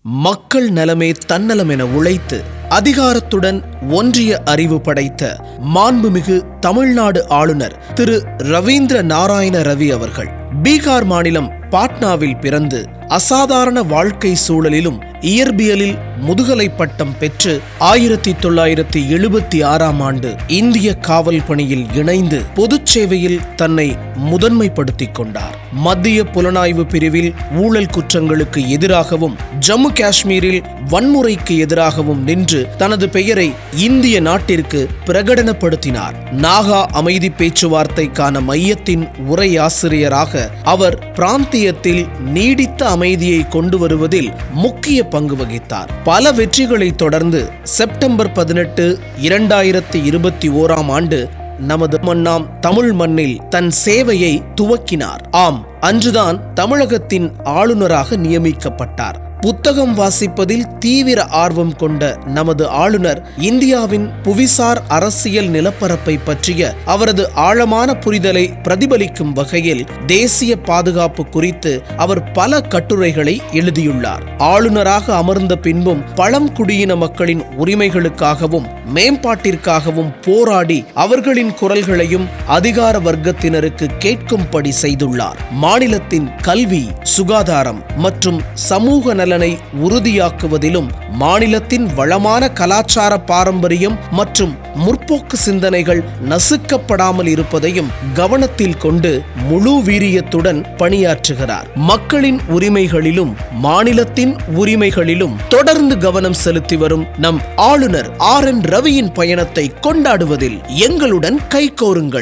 மக்கள் நலமே தன்னலம் என உழைத்து அதிகாரத்துடன் ஒன்றிய அறிவு படைத்த மாண்புமிகு தமிழ்நாடு ஆளுநர் திரு ரவீந்திர நாராயண ரவி அவர்கள் பீகார் மாநிலம் பாட்னாவில் பிறந்து அசாதாரண வாழ்க்கை சூழலிலும் இயற்பியலில் முதுகலை பட்டம் பெற்று 1976ஆம் ஆண்டு இந்திய காவல் பணியில் இணைந்து பொதுச் சேவையில் தன்னை முதன்மைப்படுத்திக் கொண்டார். மத்திய புலனாய்வு பிரிவில் ஊழல் குற்றங்களுக்கு எதிராகவும் ஜம்மு காஷ்மீரில் வன்முறைக்கு எதிராகவும் நின்று தனது பெயரை இந்திய நாட்டிற்கு பிரகடனப்படுத்தினார். நாகா அமைதி பேச்சுவார்த்தைக்கான மையத்தின் உரையாசிரியராக அவர் பிராந்தியத்தில் நீடித்த அமைதியை கொண்டு வருவதில் முக்கிய பங்கு வகித்தார். பல வெற்றிகளை தொடர்ந்து செப்டம்பர் 18, 2021ஆம் ஆண்டு நமது மண்ணாம் தமிழ் மண்ணில் தன் சேவையை துவக்கினார். ஆம், அன்றுதான் தமிழகத்தின் ஆளுநராக நியமிக்கப்பட்டார். புத்தகம் வாசிப்பதில் தீவிர ஆர்வம் கொண்ட நமது ஆளுநர் இந்தியாவின் புவிசார் அரசியல் நிலப்பரப்பை பற்றிய அவரது ஆழமான புரிதலை பிரதிபலிக்கும் வகையில் தேசிய பாதுகாப்பு குறித்து அவர் பல கட்டுரைகளை எழுதியுள்ளார். ஆளுநராக அமர்ந்த பின்பும் பழங்குடியின மக்களின் உரிமைகளுக்காகவும் மேம்பாட்டிற்காகவும் போராடி அவர்களின் குரல்களையும் அதிகார வர்க்கத்தினருக்கு கேட்கும்படி செய்துள்ளார். மாநிலத்தின் கல்வி, சுகாதாரம் மற்றும் சமூக நலனை உறுதியாக்குவதிலும் மாநிலத்தின் வளமான கலாச்சார பாரம்பரியம் மற்றும் முற்போக்கு சிந்தனைகள் நசுக்கப்படாமல் இருப்பதையும் கவனத்தில் கொண்டு முழு வீரியத்துடன் பணியாற்றுகிறார். மக்களின் உரிமைகளிலும் மாநிலத்தின் உரிமைகளிலும் தொடர்ந்து கவனம் செலுத்தி வரும் நம் ஆளுநர் RN ரவியின் பயணத்தை கொண்டாடுவதில் எங்களுடன் கைகோருங்கள்.